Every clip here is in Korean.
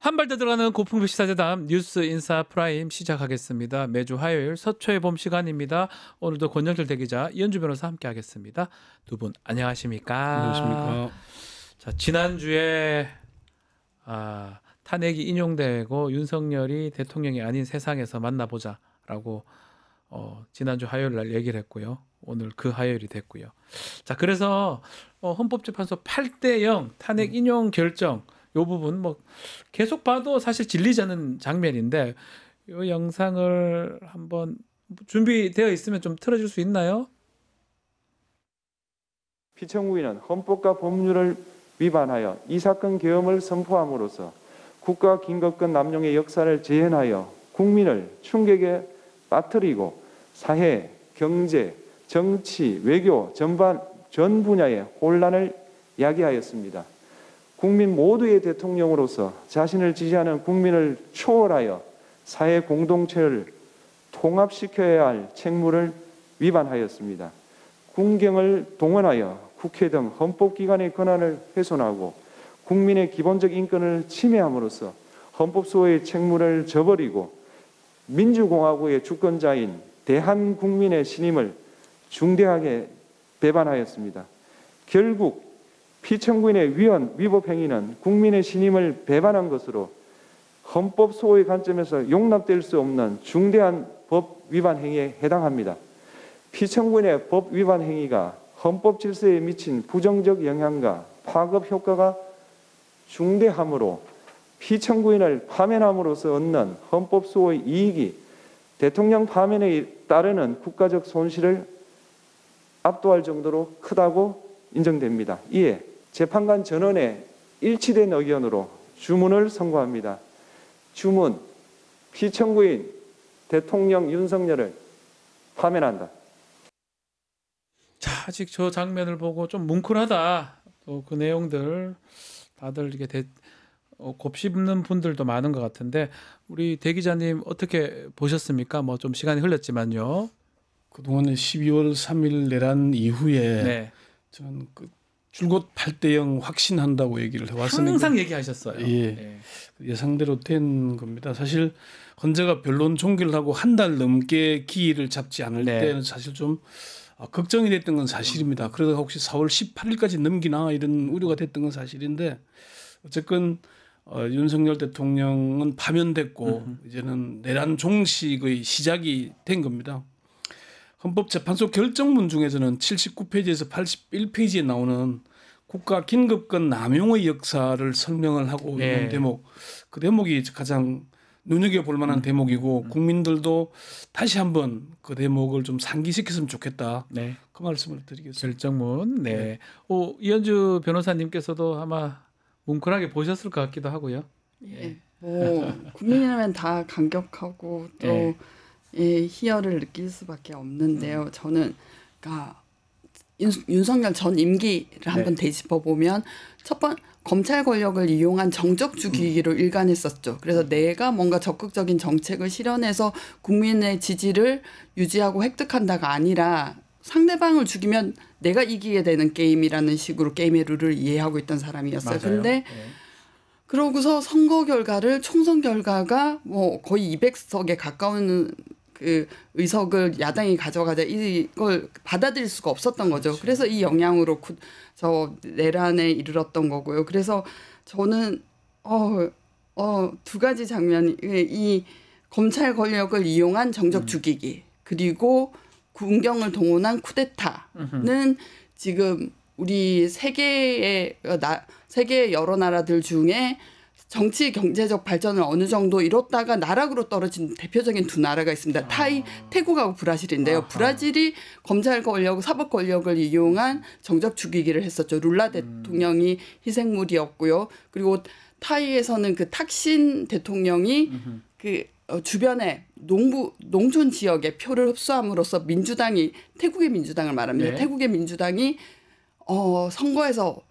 한 발 더 들어가는 고품격 시사대담 뉴스 인사 프라임 시작하겠습니다. 매주 화요일 서초의 봄 시간입니다. 오늘도 권영철 대기자, 이현주 변호사 함께하겠습니다. 두 분 안녕하십니까? 안녕하십니까? 자, 지난주에 탄핵이 인용되고 윤석열이 대통령이 아닌 세상에서 만나보자라고 지난주 화요일 날 얘기를 했고요. 오늘 그 화요일이 됐고요. 자, 그래서 헌법재판소 8대0 탄핵 인용 결정 요 부분 뭐 계속 봐도 사실 질리지 않는 장면인데 이 영상을 한번 준비되어 있으면 좀 틀어줄 수 있나요? 피청구인은 헌법과 법률을 위반하여 이 사건 계엄을 선포함으로써 국가 긴급권 남용의 역사를 재현하여 국민을 충격에 빠뜨리고 사회, 경제, 정치, 외교 전반 전 분야의 혼란을 야기하였습니다. 국민 모두의 대통령으로서 자신을 지지하는 국민을 초월하여 사회 공동체를 통합시켜야 할 책무를 위반하였습니다. 군경을 동원하여 국회 등 헌법기관의 권한을 훼손하고 국민의 기본적 인권을 침해함으로써 헌법소의 책무를 저버리고 민주공화국의 주권자인 대한국민의 신임을 중대하게 배반하였습니다. 결국 피청구인의 위법 행위는 국민의 신임을 배반한 것으로 헌법 소호의 관점에서 용납될 수 없는 중대한 법 위반 행위에 해당합니다. 피청구인의 법 위반 행위가 헌법 질서에 미친 부정적 영향과 파급 효과가 중대하므로 피청구인을 파면함으로써 얻는 헌법 소호의 이익이 대통령 파면에 따르는 국가적 손실을 압도할 정도로 크다고 인정됩니다. 이에 재판관 전원의 일치된 의견으로 주문을 선고합니다. 주문, 피청구인 대통령 윤석열을 파면한다. 자, 아직 저 장면을 보고 좀 뭉클하다. 또 그 내용들 다들 이게 곱씹는 분들도 많은 것 같은데 우리 대 기자님 어떻게 보셨습니까? 뭐 좀 시간이 흘렀지만요. 그동안에 12월 3일 내란 이후에 네. 저는 줄곧 8대0 확신한다고 얘기를 해왔었는데 항상 얘기하셨어요. 예, 네. 예상대로 된 겁니다. 사실 헌재가 변론 종결을 하고 한 달 넘게 기일을 잡지 않을 네. 때는 사실 좀 걱정이 됐던 건 사실입니다. 그러다가 혹시 4월 18일까지 넘기나 이런 우려가 됐던 건 사실인데 어쨌건 윤석열 대통령은 파면됐고 이제는 내란 종식의 시작이 된 겁니다. 헌법재판소 결정문 중에서는 79페이지에서 81페이지에 나오는 국가 긴급권 남용의 역사를 설명을 하고 네. 있는 대목, 그 대목이 가장 눈여겨볼 만한 대목이고 국민들도 다시 한번 그 대목을 좀 상기시켰으면 좋겠다. 네. 그 말씀을 드리겠습니다. 결정문. 네. 네. 이현주 변호사님께서도 아마 뭉클하게 보셨을 것 같기도 하고요. 예. 뭐 국민이라면 다 감격하고 또 네. 예, 희열을 느낄 수밖에 없는데요. 저는 그러니까 윤석열 전 임기를 한번 되짚어 보면 첫 번 검찰 권력을 이용한 정적 주기로 일관했었죠. 그래서 내가 뭔가 적극적인 정책을 실현해서 국민의 지지를 유지하고 획득한다가 아니라 상대방을 죽이면 내가 이기게 되는 게임이라는 식으로 게임의 룰을 이해하고 있던 사람이었어요. 근데 네. 그러고서 선거 결과를 총선 결과가 뭐 거의 200석에 가까운 그 의석을 야당이 가져가자 이걸 받아들일 수가 없었던 거죠. 그렇죠. 그래서 이 영향으로 저 내란에 이르렀던 거고요. 그래서 저는 두 가지 장면이 이 검찰 권력을 이용한 정적 죽이기 그리고 군경을 동원한 쿠데타는 지금 우리 세계 여러 나라들 중에 정치 경제적 발전을 어느 정도 이뤘다가 나락으로 떨어진 대표적인 두 나라가 있습니다. 태국하고 브라질인데요. 브라질이 검찰 권력, 사법 권력을 이용한 정적 죽이기를 했었죠. 룰라 대통령이 희생물이었고요. 그리고 타이에서는 그 탁신 대통령이 주변에 농촌 지역의 표를 흡수함으로써 태국의 민주당을 말합니다. 네. 태국의 민주당이 선거에서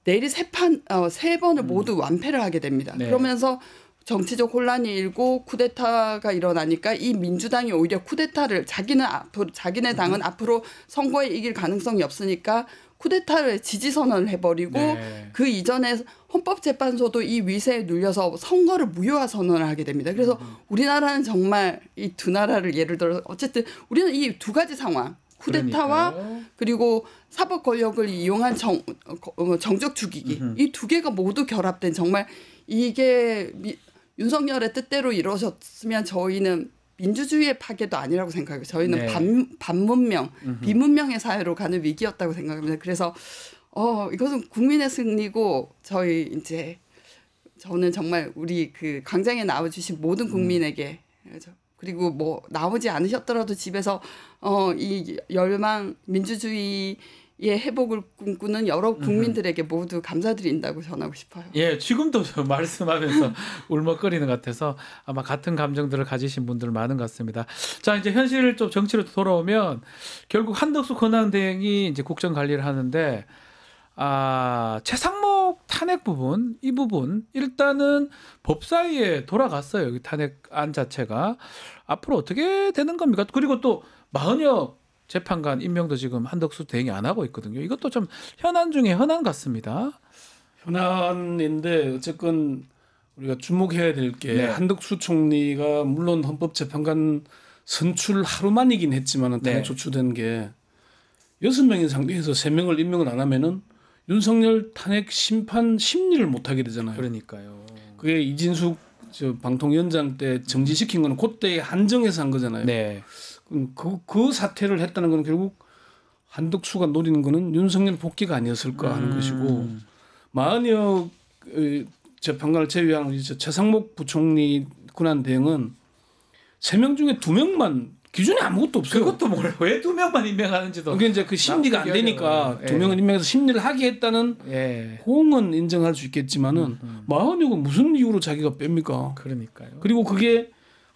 내리 세 번을 모두 완패를 하게 됩니다. 네. 그러면서 정치적 혼란이 일고 쿠데타가 일어나니까 이 민주당이 오히려 쿠데타를 자기네 당은 앞으로 선거에 이길 가능성이 없으니까 쿠데타를 지지 선언을 해버리고 네. 그 이전에 헌법재판소도 이 위세에 눌려서 선거를 무효화 선언을 하게 됩니다. 그래서 우리나라는 정말 이 두 나라를 예를 들어 어쨌든 우리는 이 두 가지 상황 쿠데타와 그러니까요. 그리고 사법 권력을 이용한 정적 죽이기 이 두 개가 모두 결합된 정말 이게 윤석열의 뜻대로 이루어졌으면 저희는 민주주의의 파괴도 아니라고 생각해요. 저희는 네. 반문명, 비문명의 사회로 가는 위기였다고 생각합니다. 그래서 이것은 국민의 승리고 저는 정말 우리 그 광장에 나와주신 모든 국민에게 그리고 뭐 나오지 않으셨더라도 집에서 이 열망 민주주의의 회복을 꿈꾸는 여러 국민들에게 모두 감사드린다고 전하고 싶어요. 예, 지금도 저 말씀하면서 울먹거리는 것 같아서 아마 같은 감정들을 가지신 분들 많은 것 같습니다. 자, 이제 현실 좀 정치로 돌아오면 결국 한덕수 권한대행이 이제 국정 관리를 하는데 최상목 탄핵 부분, 이 부분 일단은 법사위에 돌아갔어요. 이 탄핵안 자체가 앞으로 어떻게 되는 겁니까? 그리고 또 마은혁 재판관 임명도 지금 한덕수 대행이 안 하고 있거든요. 이것도 좀 현안 중에 현안 같습니다. 현안인데 어쨌건 우리가 주목해야 될 게 네. 한덕수 총리가 물론 헌법재판관 선출 하루만이긴 했지만 탄핵 네. 소추된 게 6명인 상태에서 3명을 임명을 안 하면은 윤석열 탄핵 심판 심리를 못 하게 되잖아요. 그러니까요. 그게 이진숙 방통위원장 때 정지시킨 거는 그때 한정해서 한 거잖아요. 네. 그 사태를 했다는 건 결국 한덕수가 노리는 거는 윤석열 복귀가 아니었을까 하는 것이고 마은혁 재판관을 제외한 최상목 부총리 권한대행은 3명 중에 2명만 기준이 아무것도 없어요. 그것도 왜 2명만 임명하는지도. 그게 이제 그 심리가 안 되니까 2명을 임명해서 심리를 하게 했다는 공은 인정할 수 있겠지만은 마은혁은 무슨 이유로 자기가 뺍니까? 그러니까요. 그리고 그게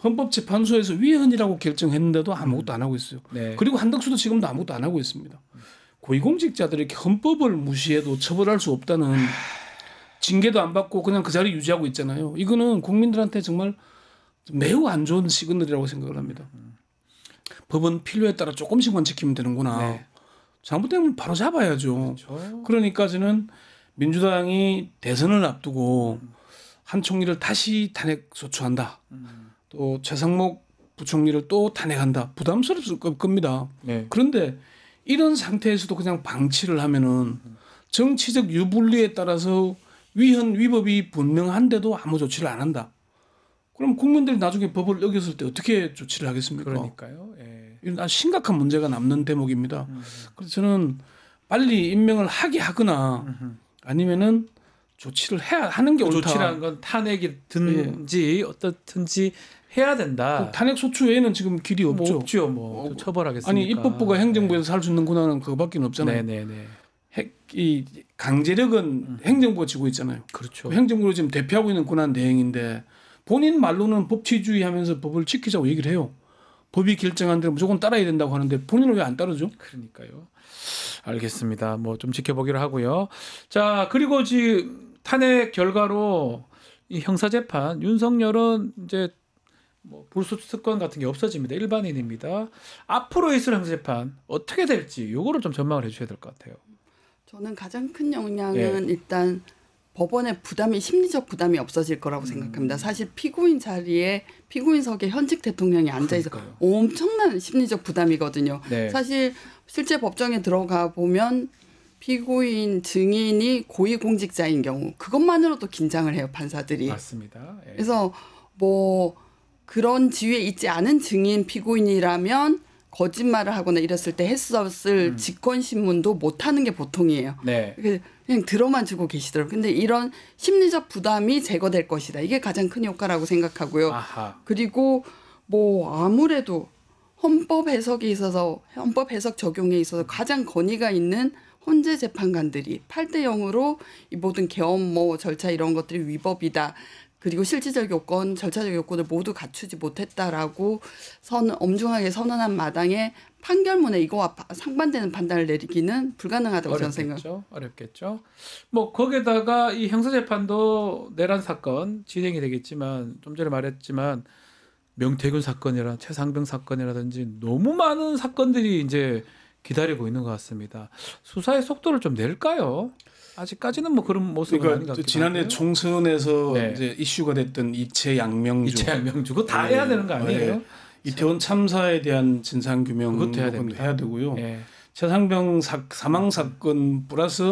헌법재판소에서 위헌이라고 결정했는데도 아무것도 안 하고 있어요. 네. 그리고 한덕수도 지금도 아무것도 안 하고 있습니다. 고위공직자들이 이렇게 헌법을 무시해도 처벌할 수 없다는 징계도 안 받고 그냥 그 자리 유지하고 있잖아요. 이거는 국민들한테 정말 매우 안 좋은 시그널이라고 생각을 합니다. 법은 필요에 따라 조금씩만 지키면 되는구나. 네. 잘못되면 바로 잡아야죠. 그렇죠. 그러니까 저는 민주당이 대선을 앞두고 한 총리를 다시 탄핵 소추한다. 또 최상목 부총리를 또 탄핵한다. 부담스럽을 겁니다. 네. 그런데 이런 상태에서도 그냥 방치를 하면은 정치적 유불리에 따라서 위헌 위법이 분명한데도 아무 조치를 안 한다. 그럼 국민들이 나중에 법을 어겼을 때 어떻게 조치를 하겠습니까? 그러니까요. 예. 이런 아주 심각한 문제가 남는 대목입니다. 그래서 저는 빨리 임명을 하게 하거나 아니면은 조치를 해야 하는 게 옳다. 조치라는 건 탄핵이든지 어떻든지 해야 된다. 탄핵 소추 외에는 지금 길이 없죠. 뭐 없죠. 뭐 처벌하겠습니까? 아니 입법부가 행정부에서 할 수 있는 권한은 그거밖에 없잖아요. 네네네. 이 강제력은 행정부가 지고 있잖아요. 그렇죠. 행정부로 지금 대표하고 있는 권한 대행인데 본인 말로는 법치주의하면서 법을 지키자고 얘기를 해요. 법이 결정한 대로 무조건 따라야 된다고 하는데 본인은 왜 안 따르죠? 그러니까요. 알겠습니다. 뭐 좀 지켜보기로 하고요. 자, 그리고 지금 탄핵 결과로 이 형사재판 윤석열은 이제 뭐 불소추 특권 같은 게 없어집니다. 일반인입니다. 앞으로 있을 형사재판 어떻게 될지 요거를 좀 전망을 해주셔야 될 것 같아요. 저는 가장 큰 영향은 일단 법원의 부담이 심리적 부담이 없어질 거라고 생각합니다. 사실 피고인 자리에 피고인석에 현직 대통령이 앉아있어 엄청난 심리적 부담이거든요. 네. 사실 실제 법정에 들어가 보면 피고인 증인이 고위공직자인 경우 그것만으로도 긴장을 해요 판사들이. 맞습니다. 예. 그래서 뭐 그런 지위에 있지 않은 증인 피고인이라면 거짓말을 하거나 이랬을 때 했었을 직권신문도 못하는 게 보통이에요. 네. 그냥 들어만 주고 계시더라고요. 근데 이런 심리적 부담이 제거될 것이다. 이게 가장 큰 효과라고 생각하고요. 아하. 그리고 뭐 아무래도 헌법 해석에 있어서 헌법 해석 적용에 있어서 가장 권위가 있는 헌재 재판관들이 8대 0으로 이 모든 계엄 뭐 절차 이런 것들이 위법이다. 그리고 실질적 요건, 절차적 요건을 모두 갖추지 못했다라고 엄중하게 선언한 마당에 판결문에 이거와 상반되는 판단을 내리기는 불가능하다고 저는 생각합니다. 어렵겠죠. 뭐 거기다가 이 형사재판도 내란 사건 진행이 되겠지만 좀 전에 말했지만 명태균 사건이라 최상병 사건이라든지 너무 많은 사건들이 이제 기다리고 있는 것 같습니다. 수사의 속도를 좀 낼까요? 아직까지는 뭐 그런 모습은 아닌 것 그러니까 같기도 지난해 하고요. 총선에서 네. 이제 이슈가 됐던 이채 양명주, 이채 명주고 다 해야 되는 거 아니에요? 네. 이태원 참사에 대한 진상 규명 그것도 해야 됩니다. 해야 되고요. 예. 최상병 사망 사건 플러스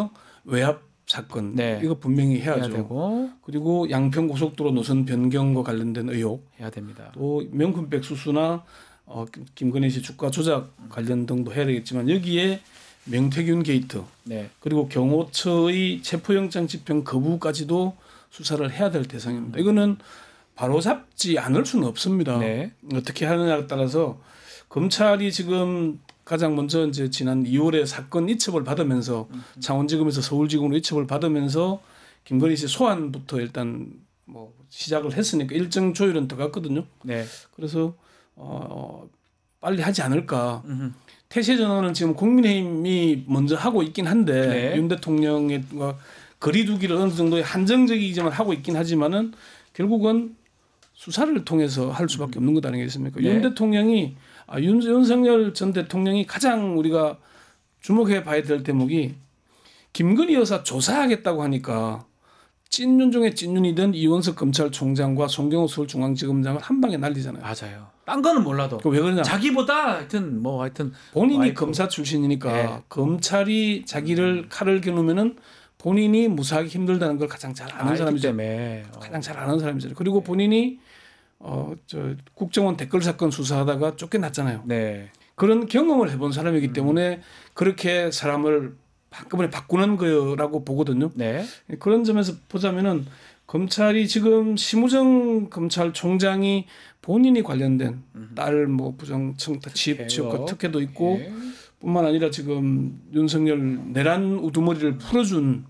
외압 사건 네. 이거 분명히 해야 해야죠. 되고 그리고 양평 고속도로 노선 변경과 관련된 의혹, 해야 됩니다. 또 명품백 수수나 김건희 씨 주가 조작 관련 등도 해야 되겠지만 여기에 명태균 게이트 네. 그리고 경호처의 체포영장 집행 거부까지도 수사를 해야 될 대상입니다. 이거는 바로 잡지 않을 수는 없습니다. 네. 어떻게 하느냐에 따라서 검찰이 지금 가장 먼저 이제 지난 2월에 사건 이첩을 받으면서 창원지검에서 서울지검으로 이첩을 받으면서 김건희 씨 소환부터 일단 뭐 시작을 했으니까 일정 조율은 들어갔거든요. 네. 그래서 빨리 하지 않을까. 태세 전환은 지금 국민의힘이 먼저 하고 있긴 한데 네. 윤 대통령의 거리두기를 어느 정도의 한정적이지만 하고 있긴 하지만은 결국은 수사를 통해서 할 수밖에 없는 것 아니겠습니까? 네. 윤 대통령이 윤석열 전 대통령이 가장 우리가 주목해 봐야 될 대목이 김건희 여사 조사하겠다고 하니까 찐윤 중에 찐윤이던 이원석 검찰총장과 송경호 서울중앙지검장을 한 방에 날리잖아요. 맞아요. 딴 거는 몰라도 왜 그러냐? 자기보다 하여튼 본인이 와이프. 검사 출신이니까 네. 검찰이 자기를 칼을 겨누면은 본인이 무사하기 힘들다는 걸 가장 잘 아는 알기 사람이죠. 때문에 가장 잘 아는 사람이죠. 그리고 본인이 국정원 댓글 사건 수사하다가 쫓겨났잖아요. 네. 그런 경험을 해본 사람이기 때문에 그렇게 사람을 한꺼번에 바꾸는 거라고 보거든요. 네. 그런 점에서 보자면은 검찰이 지금 심우정 검찰총장이 본인이 관련된 딸 뭐 부정 취업 지역과 특혜도 있고 네. 뿐만 아니라 지금 윤석열 내란 우두머리를 풀어준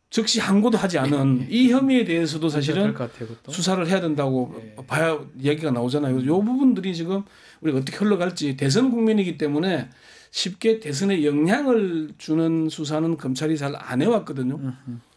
즉시 항고도 하지 않은 이 혐의에 대해서도 사실은 될 것 같아요, 그것도. 수사를 해야 된다고 네. 봐야 얘기가 나오잖아요. 이 부분들이 지금 우리가 어떻게 흘러갈지 대선 국면이기 때문에 쉽게 대선에 영향을 주는 수사는 검찰이 잘 안 해왔거든요.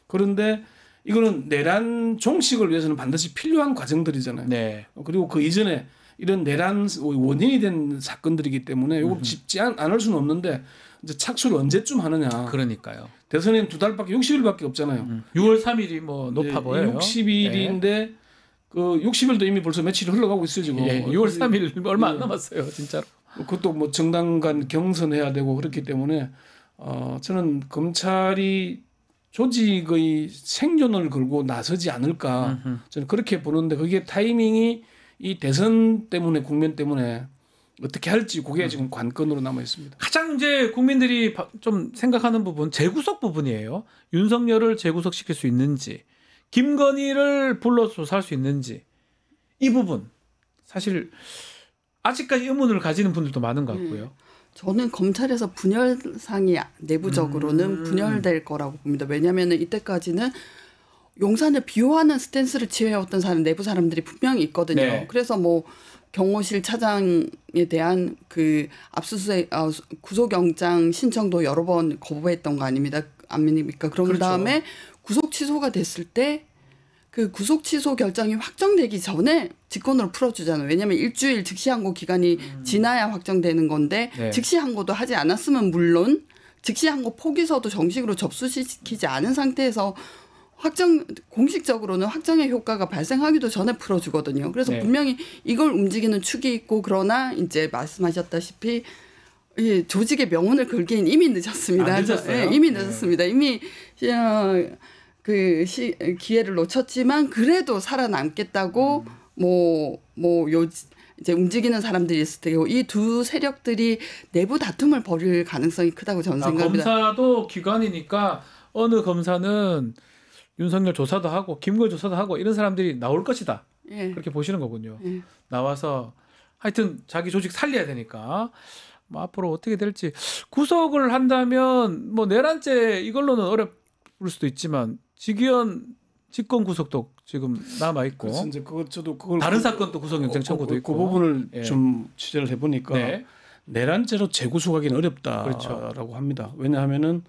그런데 이거는 내란 종식을 위해서는 반드시 필요한 과정들이잖아요. 네. 그리고 그 이전에 이런 내란 원인이 된 사건들이기 때문에 이걸 짚지 않을 수는 없는데 이제 착수를 언제쯤 하느냐. 그러니까요. 대선에는 2달밖에 60일밖에 없잖아요. 6월 3일이 뭐 높아 보여요. 60일인데 그 60일도 이미 벌써 며칠이 흘러가고 있어요 지금. 예, 6월 3일 얼마 안 남았어요, 진짜로. 그것도 뭐 정당 간 경선해야 되고 그렇기 때문에 저는 검찰이 조직의 생존을 걸고 나서지 않을까 저는 그렇게 보는데 그게 타이밍이 이 대선 때문에 국면 때문에 어떻게 할지 그게 지금 관건으로 남아 있습니다. 가장 이제 국민들이 좀 생각하는 부분 재구속 부분이에요. 윤석열을 재구속시킬 수 있는지, 김건희를 불러서 조사할 수 있는지 이 부분 사실 아직까지 의문을 가지는 분들도 많은 것 같고요. 저는 검찰에서 분열상이 내부적으로는 분열될 거라고 봅니다. 왜냐하면 이때까지는 용산을 비호하는 스탠스를 취해왔던 내부 사람들이 분명히 있거든요. 네. 그래서 뭐 경호실 차장에 대한 그 압수수색 구속영장 신청도 여러 번 거부했던 거 아닙니까? 그런 그렇죠. 다음에 구속 취소가 됐을 때 그 구속 취소 결정이 확정되기 전에 직권으로 풀어주잖아요. 왜냐하면 일주일 즉시 항고 기간이 지나야 확정되는 건데 네. 즉시 항고도 하지 않았으면 물론 즉시 항고 포기서도 정식으로 접수시키지 않은 상태에서 공식적으로는 확정의 효과가 발생하기도 전에 풀어주거든요. 그래서 네. 분명히 이걸 움직이는 축이 있고 그러나 이제 말씀하셨다시피 예, 조직의 명운을 걸기엔 이미 늦었습니다. 늦었어요? 이미 늦었습니다. 이미 기회를 놓쳤지만 그래도 살아남겠다고 이제 움직이는 사람들이 있을 테고 이 두 세력들이 내부 다툼을 벌일 가능성이 크다고 저는 생각합니다. 검사도 기관이니까 어느 검사는 윤석열 조사도 하고 김건희 조사도 하고 이런 사람들이 나올 것이다. 예. 그렇게 보시는 거군요. 예. 나와서 하여튼 자기 조직 살려야 되니까 뭐 앞으로 어떻게 될지 구속을 한다면 뭐 내란죄 이걸로는 어렵을 수도 있지만 직위원 직권 구속도 지금 남아 있고 그래서 이제 저도 그걸 다른 사건도 구속영장 청구도 있고 그 부분을 예. 좀 취재를 해보니까 네. 내란죄로 재구속하기는 어렵다라고 그렇죠. 합니다. 왜냐하면은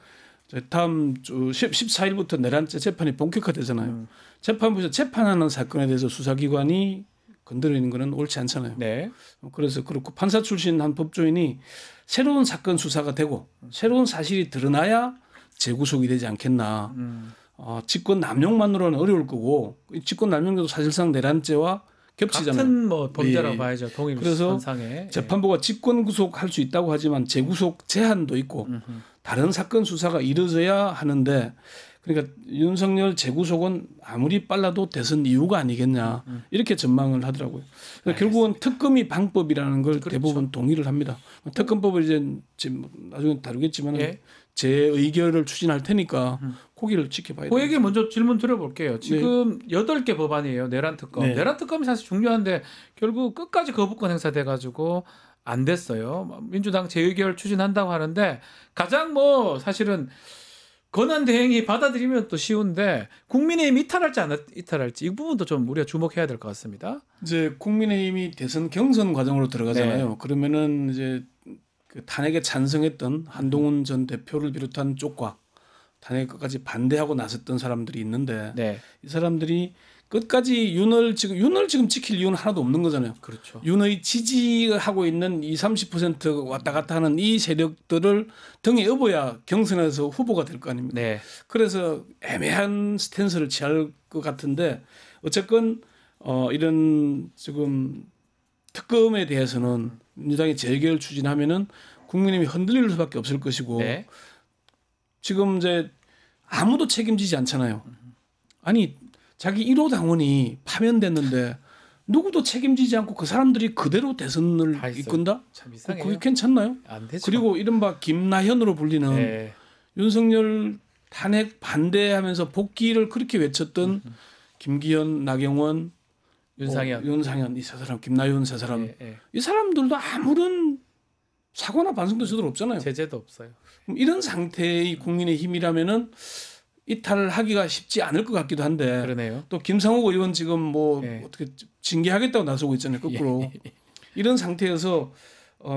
다음 주 14일부터 내란죄 재판이 본격화되잖아요. 재판부에서 재판하는 사건에 대해서 수사기관이 건드리는 거는 옳지 않잖아요. 네. 그래서 그렇고 판사 출신 한 법조인이 새로운 사건 수사가 되고 새로운 사실이 드러나야 재구속이 되지 않겠나. 직권 남용만으로는 어려울 거고 직권 남용도 사실상 내란죄와 겹치잖아요. 같은 뭐 범죄라고 예. 봐야죠. 동일 그래서 선상에. 재판부가 직권 구속할 수 있다고 하지만 재구속 제한도 있고 다른 사건 수사가 이루어져야 하는데 그러니까 윤석열 재구속은 아무리 빨라도 대선 이유가 아니겠냐 이렇게 전망을 하더라고요. 그러니까 결국은 특검이 방법이라는 걸 그렇죠. 대부분 동의를 합니다. 특검법을 이제 지금 나중에 다루겠지만 예. 제 의결을 추진할 테니까 고기를 지켜봐야 그 돼요. 얘기 먼저 질문 드려볼게요. 지금 8개 법안이에요. 내란 특검. 네. 내란 특검이 사실 중요한데 결국 끝까지 거부권 행사돼가지고 안 됐어요. 민주당 재의결 추진한다고 하는데 가장 뭐 사실은 권한 대행이 받아들이면 또 쉬운데 국민의힘이 이탈할지 안 이탈할지 이 부분도 좀 우리가 주목해야 될 것 같습니다. 이제 국민의힘이 대선 경선 과정으로 들어가잖아요. 네. 그러면은 이제 그 탄핵에 찬성했던 한동훈 전 대표를 비롯한 쪽과 탄핵 끝까지 반대하고 나섰던 사람들이 있는데 네, 이 사람들이 끝까지 윤을 지금 지킬 이유는 하나도 없는 거잖아요. 그렇죠. 윤의 지지하고 있는 30% 왔다 갔다 하는 이 세력들을 등에 업어야 경선에서 후보가 될 거 아닙니까? 네, 그래서 애매한 스탠스를 취할 것 같은데 어쨌건 이런 지금 특검에 대해서는 민주당이 재의결을 추진하면은 국민의힘이 흔들릴 수밖에 없을 것이고 네. 지금 이제 아무도 책임지지 않잖아요. 아니 자기 1호 당원이 파면됐는데 누구도 책임지지 않고 그 사람들이 그대로 대선을 다 있어요. 이끈다? 참 이상해요. 그게 괜찮나요? 안 되죠. 그리고 이른바 김나현으로 불리는 네. 윤석열 탄핵 반대하면서 복귀를 그렇게 외쳤던 김기현, 나경원, 윤상현 이 세 사람, 김나현 세 사람 네, 네. 이 사람들도 아무런 사과나 반성도 제대로 없잖아요. 제재도 없어요. 그럼 이런 상태의 국민의힘이라면은 이탈하기가 쉽지 않을 것 같기도 한데 그러네요. 또 김상욱 의원 지금 뭐 예. 어떻게 징계하겠다고 나서고 있잖아요. 거꾸로 이런 상태에서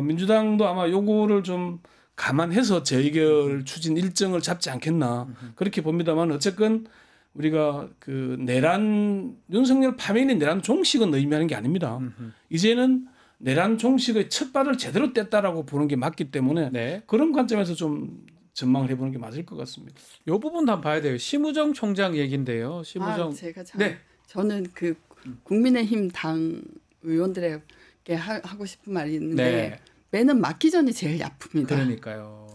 민주당도 아마 요거를 좀 감안해서 재의결 추진 일정을 잡지 않겠나 그렇게 봅니다만 어쨌건 우리가 그 내란 윤석열 파면이 내란 종식은 의미하는 게 아닙니다. 이제는 내란 종식의 첫 발을 제대로 뗐다라고 보는 게 맞기 때문에 네. 그런 관점에서 좀 전망을 해보는 게 맞을 것 같습니다. 이 부분도 한번 봐야 돼요. 심우정 총장 얘긴데요. 심우정. 제가 참 네. 저는 그 국민의힘 당 의원들에게 하고 싶은 말이 있는데 네. 매는 맞기 전이 제일 아픕니다. 그러니까요.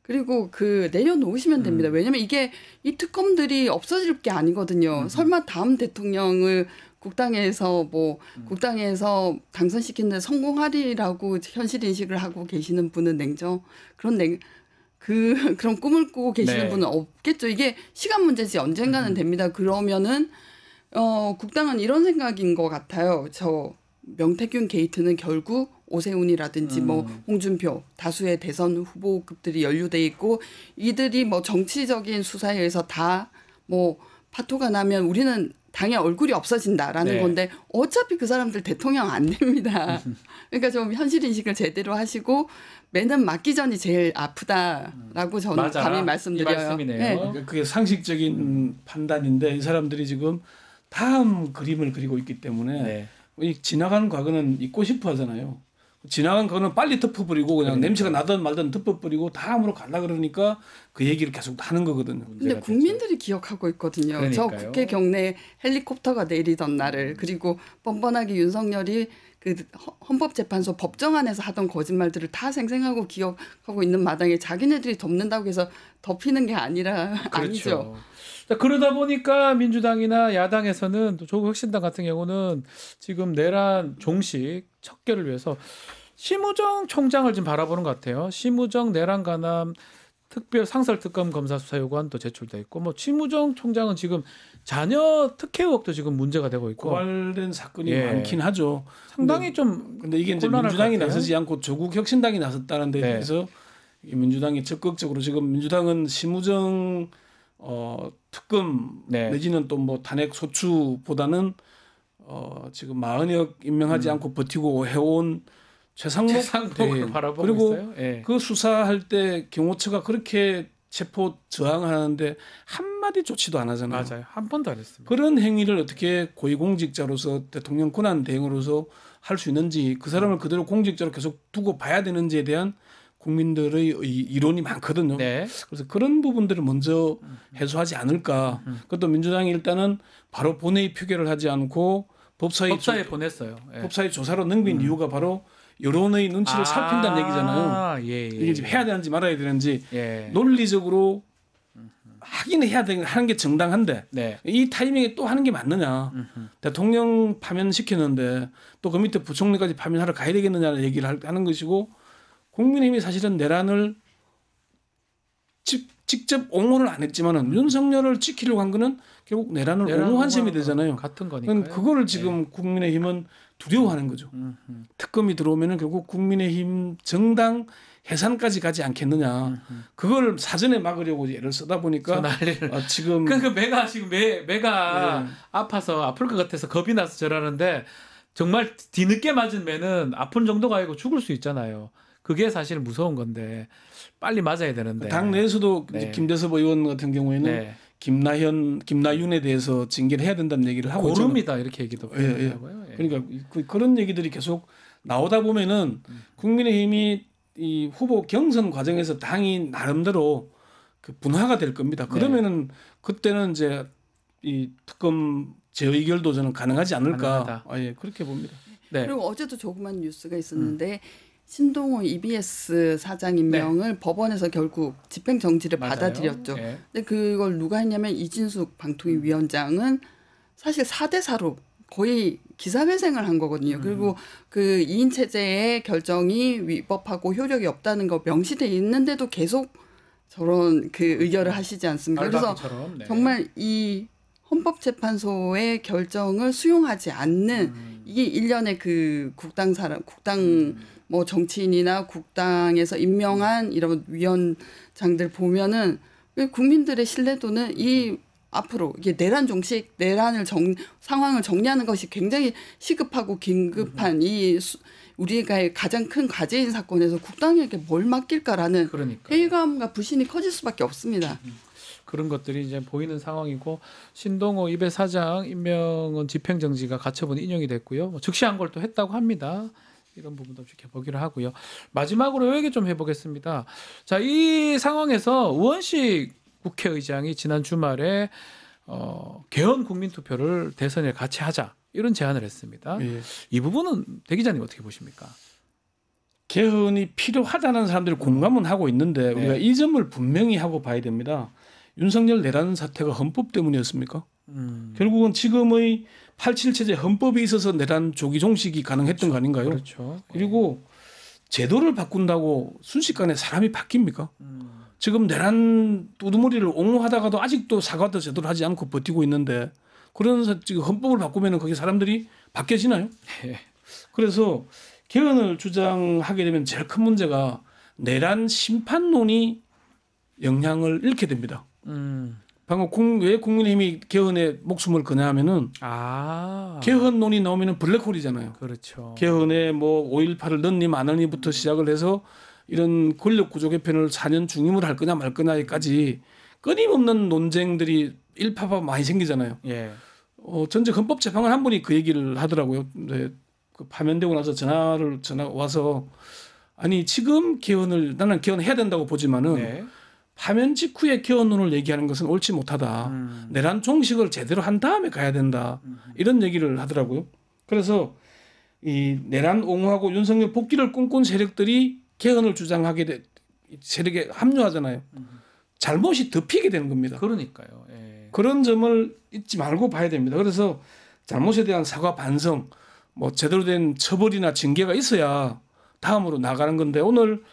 그리고 그 내려놓으시면 됩니다. 왜냐하면 이게 이 특검들이 없어질 게 아니거든요. 설마 다음 대통령을 국당에서 당선시키는데 성공하리라고 현실 인식을 하고 계시는 분은 그런 꿈을 꾸고 계시는 네. 분은 없겠죠. 이게 시간 문제지 언젠가는 됩니다. 그러면은 국당은 이런 생각인 것 같아요. 저 명태균 게이트는 결국 오세훈이라든지 뭐 홍준표 다수의 대선 후보급들이 연루돼 있고 이들이 뭐 정치적인 수사에 의해서 다 뭐 파토가 나면 우리는 당의 얼굴이 없어진다라는 네. 건데 어차피 그 사람들 대통령 안 됩니다. 그러니까 좀 현실 인식을 제대로 하시고 매는 맞기 전이 제일 아프다라고 저는 맞아라. 감히 이 말씀드려요. 말씀이네요. 네. 그러니까 그게 상식적인 판단인데 이 사람들이 지금 다음 그림을 그리고 있기 때문에 네. 이 지나간 과거는 잊고 싶어 하잖아요. 지나간 거는 빨리 덮어버리고 그냥 그러니까. 냄새가 나든 말든 덮어버리고 다음으로 가려 그러니까 그 얘기를 계속 하는 거거든요. 근데 문제가 국민들이 기억하고 있거든요. 저 그러니까요. 국회 경내에 헬리콥터가 내리던 날을 그리고 뻔뻔하게 윤석열이 그 헌법재판소 법정 안에서 하던 거짓말들을 다 생생하고 기억하고 있는 마당에 자기네들이 덮는다고 해서 덮이는 게 아니죠. 그렇죠. 자, 그러다 보니까 민주당이나 야당에서는 또 조국혁신당 같은 경우는 지금 내란 종식 척결을 위해서 심우정 총장을 지금 바라보는 것 같아요. 심우정 내란 관함 특별 상설특검 검사 수사 요구안도 제출돼 있고 뭐 심우정 총장은 지금 자녀 특혜 의혹도 지금 문제가 되고 있고 고발된 사건이 예. 많긴 하죠. 상당히 좀 근데 이게 이제 곤란할 민주당이 것 같아요. 나서지 않고 조국 혁신당이 나섰다는 데 네. 대해서 이 민주당이 적극적으로 지금 민주당은 심우정 특검 네. 내지는 또 뭐 탄핵 소추보다는 지금 마은혁 임명하지 않고 버티고 해온 최상목을 최상목을 바라보고 그리고 있어요. 예. 그 수사할 때 경호처가 그렇게 체포 저항하는데 한마디 조치도 안 하잖아요. 맞아요. 한 번도 안 했습니다. 그런 행위를 어떻게 고위공직자로서 대통령 권한 대행으로서 할 수 있는지 그 사람을 그대로 공직자로 계속 두고 봐야 되는지에 대한 국민들의 이론이 많거든요. 네. 그래서 그런 부분들을 먼저 해소하지 않을까. 그것도 민주당이 일단은 바로 본회의 표결을 하지 않고 법사위 보냈어요. 예. 법사위 조사로 넘긴 이유가 바로 여론의 눈치를 살핀다는 얘기잖아요. 예, 예. 이게 지금 해야 되는지 말아야 되는지 예. 논리적으로 하긴 해야 되는 하는 게 정당한데 네. 이 타이밍에 또 하는 게 맞느냐. 대통령 파면시켰는데 또 그 밑에 부총리까지 파면하러 가야 되겠느냐는 얘기를 하는 것이고 국민의힘이 사실은 내란을 직접 옹호를 안 했지만은 윤석열을 지키려고 한 거는 결국 내란을 옹호한 셈이 되잖아요. 같은 거니까요. 그거를 지금 국민의힘은 두려워하는 거죠. 특검이 들어오면은 결국 국민의힘 정당 해산까지 가지 않겠느냐. 그걸 사전에 막으려고 애를 쓰다 보니까 지금 그 매가 지금 매가 아파서 아플 것 같아서 겁이 나서 저러는데 정말 뒤늦게 맞은 매는 아픈 정도가 아니고 죽을 수 있잖아요. 그게 사실 무서운 건데 빨리 맞아야 되는데. 당 내에서도 네. 김대섭 의원 같은 경우에는 네. 김나윤에 대해서 징계를 해야 된다는 얘기를 하고 있잖아요. 고릅니다 이렇게 얘기도 하고요. 예. 그러니까 그런 얘기들이 계속 나오다 보면은 국민의힘이 이 후보 경선 과정에서 당이 나름대로 그 분화가 될 겁니다. 그러면은 그때는 이제 이 특검 재의결도 저는 가능하지 않을까. 예, 그렇게 봅니다. 네. 그리고 어제도 조그만 뉴스가 있었는데 신동호 EBS 사장 임명을 법원에서 결국 집행정지를 맞아요. 받아들였죠. 예. 근데 그걸 누가 했냐면 이진숙 방통위원장은 사실 4대4로 거의 기사회생을 한 거거든요. 그리고 그 2인 체제의 결정이 위법하고 효력이 없다는 거 명시돼 있는데도 계속 저런 그 의결을 하시지 않습니까? 그래서 네. 정말 이 헌법재판소의 결정을 수용하지 않는 이게 일련의 그 국당 뭐 정치인이나 국당에서 임명한 이런 위원장들 보면은 국민들의 신뢰도는 이 앞으로 이게 내란 종식, 상황을 정리하는 것이 굉장히 시급하고 긴급한 우리가 가장 큰 과제인 사건에서 국당에게 뭘 맡길까라는 그러니까. 회의감과 불신이 커질 수밖에 없습니다. 그런 것들이 이제 보이는 상황이고 신동호 이배 사장 임명은 집행정지가 가처분이 인용이 됐고요. 뭐 즉시한 걸 또 했다고 합니다. 이런 부분도 지켜보기로 하고요. 마지막으로 이 얘기 좀 해보겠습니다. 자, 이 상황에서 우원식 국회의장이 지난 주말에 개헌 국민투표를 대선에 같이 하자 이런 제안을 했습니다. 예. 이 부분은 대 기자님 어떻게 보십니까? 개헌이 필요하다는 사람들이 공감은 하고 있는데 우리가 이 점을 분명히 하고 봐야 됩니다. 윤석열 내란 사태가 헌법 때문이었습니까? 결국은 지금의 87 체제 헌법에 있어서 내란 조기 종식이 가능했던 거 아닌가요? 그렇죠. 그리고 제도를 바꾼다고 순식간에 사람이 바뀝니까? 지금 내란 우두머리를 옹호하다가도 아직도 사과도 제대로 하지 않고 버티고 있는데 그런 지금 헌법을 바꾸면은 거기 사람들이 바뀌어지나요? 예. 그래서 개헌을 주장하게 되면 제일 큰 문제가 내란 심판론이 영향을 잃게 됩니다. 방금 왜 국민의힘이 개헌에 목숨을 거냐하면은 개헌론이 나오면은 블랙홀이잖아요. 그렇죠. 개헌에 뭐 5.18을 넣니 마느니부터 시작을 해서 이런 권력 구조 개편을 4년 중임을 할 거냐 말 거냐까지 끊임없는 논쟁들이 일파파 많이 생기잖아요. 예. 전직 헌법재판관 한 분이 그 얘기를 하더라고요. 네, 그 파면되고 나서 전화 와서 아니 지금 개헌을 나는 개헌해야 된다고 보지만은 네. 파면 직후에 개헌론을 얘기하는 것은 옳지 못하다. 내란 종식을 제대로 한 다음에 가야 된다. 이런 얘기를 하더라고요. 그래서 이 내란 옹호하고 윤석열 복귀를 꿈꾼 세력들이 개헌을 주장하게 세력에 합류하잖아요. 잘못이 덮이게 되는 겁니다. 그러니까요. 예. 그런 점을 잊지 말고 봐야 됩니다. 그래서 잘못에 대한 사과 반성, 뭐 제대로 된 처벌이나 징계가 있어야 다음으로 나가는 건데 오늘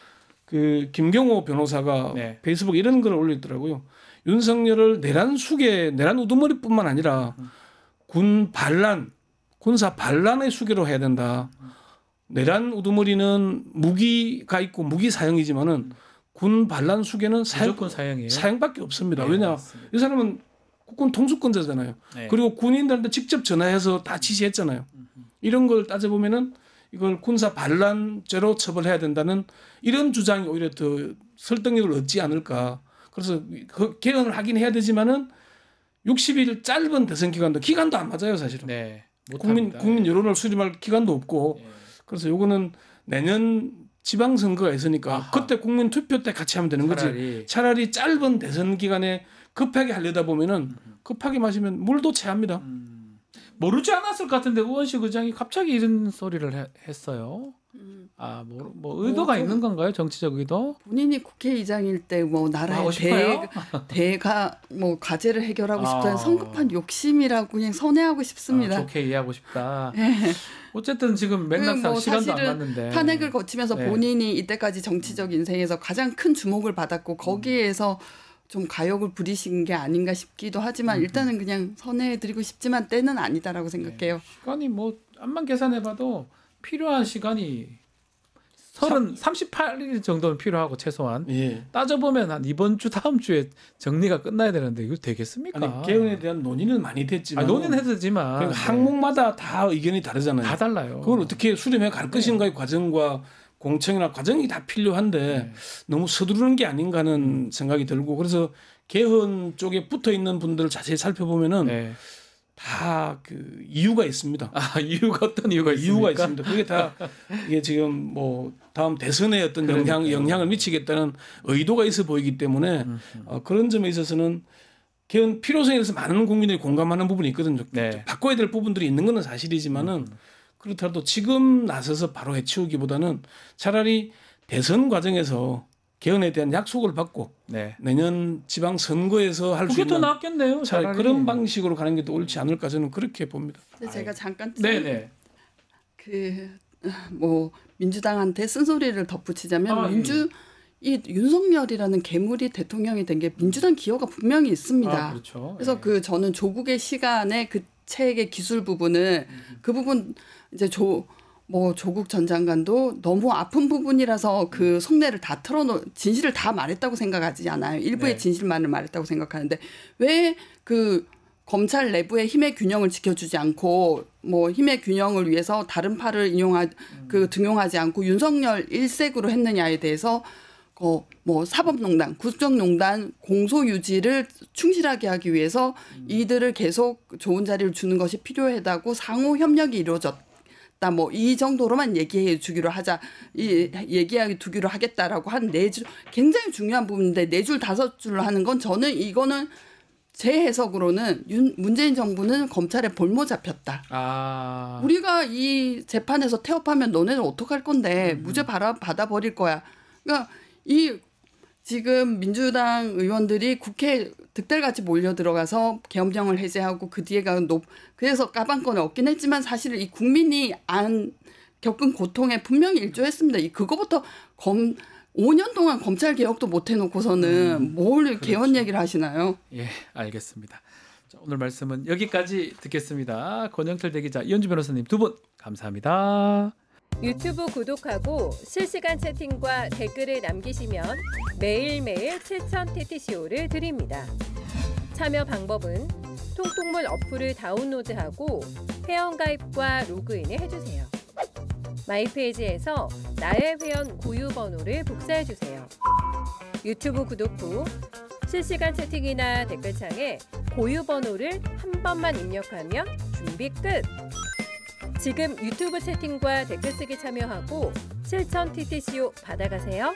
그 김경호 변호사가 네. 페이스북에 이런 글을 올렸더라고요. 윤석열을 내란 우두머리뿐만 아니라 군사 반란의 수괴로 해야 된다. 내란 우두머리는 무기가 있고 무기 사형이지만은 군 반란 수괴는 무조건 사형이에요. 사형밖에 없습니다. 네, 왜냐 맞습니다. 이 사람은 국군 통수권자잖아요. 네. 그리고 군인들한테 직접 전화해서 다 지시했잖아요. 이런 걸 따져보면은 이걸 군사 반란죄로 처벌해야 된다는 이런 주장이 오히려 더 설득력을 얻지 않을까. 그래서 그 개헌을 하긴 해야 되지만은 60일 짧은 대선 기간도 안 맞아요 사실은. 네. 국민 여론을 수렴할 기간도 없고 예. 그래서 요거는 내년 지방선거가 있으니까 아하. 그때 국민 투표 때 같이 하면 되는 거지. 차라리 짧은 대선 기간에 급하게 하려다 보면은 급하게 마시면 물도 체합니다. 모르지 않았을 것 같은데 우원식 의장이 갑자기 이런 소리를 했어요. 뭐 의도가 좀 있는 건가요? 정치적 의도? 본인이 국회의장일 때 뭐 나라의 하고 싶어요? 대가 뭐 과제를 해결하고 싶다는 아. 성급한 욕심이라고 그냥 선회하고 싶습니다. 좋게 이해하고 싶다. 예. 어쨌든 지금 맥락상 뭐 시간도 안 사실은 맞는데 탄핵을 거치면서 네. 본인이 이때까지 정치적 인생에서 가장 큰 주목을 받았고 거기에서 좀 가욕을 부리신 게 아닌가 싶기도 하지만 일단은 그냥 선회해드리고 싶지만 때는 아니다라고 생각해요. 시간이 뭐 암만 계산해봐도 필요한 시간이 38일 정도는 필요하고 최소한 예. 따져보면 한 이번 주 다음 주에 정리가 끝나야 되는데 이거 되겠습니까? 아니 개헌에 대한 논의는 많이 됐지만 논의는 해도지만 그러니까 항목마다 다 의견이 다르잖아요. 다 달라요. 그걸 어떻게 수렴해 갈 것인가의 과정과 공청이나 과정이 다 필요한데 너무 서두르는 게 아닌가 하는 생각이 들고 그래서 개헌 쪽에 붙어 있는 분들 자세히 살펴보면은 네. 다 그 이유가 있습니다. 이유가 어떤 이유가 있습니까? 이유가 있습니다. 그게 다 이게 지금 뭐 다음 대선에 어떤 영향을 미치겠다는 의도가 있어 보이기 때문에 그런 점에 있어서는 개헌 필요성에 대해서 많은 국민들이 공감하는 부분이 있거든요. 네. 바꿔야 될 부분들이 있는 건 사실이지만은 그렇더라도 지금 나서서 바로 해치우기보다는 차라리 대선 과정에서 개헌에 대한 약속을 받고 네. 내년 지방 선거에서 할 수 그게 더 있는 낫겠네요. 차라리 차라리. 그런 방식으로 가는 게 더 옳지 않을까 저는 그렇게 봅니다. 근데 제가 잠깐 네네. 뭐 민주당한테 쓴소리를 덧붙이자면 예. 이 윤석열이라는 괴물이 대통령이 된 게 민주당 기여가 분명히 있습니다. 그렇죠. 그래서 저는 조국의 시간에 그 책의 기술 부분을 그 부분 이제 조국 전 장관도 너무 아픈 부분이라서 그 속내를 다 진실을 다 말했다고 생각하지 않아요. 일부의 네. 진실만을 말했다고 생각하는데 왜 그 검찰 내부의 힘의 균형을 지켜주지 않고 뭐 힘의 균형을 위해서 다른 팔을 등용하지 않고 윤석열 일색으로 했느냐에 대해서 뭐 사법농단, 국정농단 공소 유지를 충실하게 하기 위해서 이들을 계속 좋은 자리를 주는 것이 필요하다고 상호 협력이 이루어졌다. 뭐 이 정도로만 얘기해 주기로 하자, 얘기해 두기로 하겠다라고 한 4줄 굉장히 중요한 부분인데 4줄 5줄 하는 건 저는 이거는 제 해석으로는 문재인 정부는 검찰에 볼모 잡혔다. 우리가 이 재판에서 태업하면 너네는 어떡할 건데 무죄 받아버릴 거야. 그러니까 이 지금 민주당 의원들이 국회 득달같이 몰려 들어가서 계엄령을 해제하고 그 뒤에가 그래서 까방권을 얻긴 했지만 사실은 이 국민이 안 겪은 고통에 분명히 일조했습니다. 그거부터 5년 동안 검찰 개혁도 못 해놓고서는 뭘 개헌 얘기를 하시나요? 예, 알겠습니다. 자, 오늘 말씀은 여기까지 듣겠습니다. 권영철 대기자, 이현주 변호사님 두 분 감사합니다. 유튜브 구독하고 실시간 채팅과 댓글을 남기시면 매일매일 7,000TTCO를 드립니다. 참여 방법은 통통물 어플을 다운로드하고 회원가입과 로그인을 해주세요. 마이페이지에서 나의 회원 고유 번호를 복사해주세요. 유튜브 구독 후 실시간 채팅이나 댓글창에 고유 번호를 한 번만 입력하면 준비 끝! 지금 유튜브 채팅과 댓글 쓰기 참여하고 7,000TTCO 받아가세요.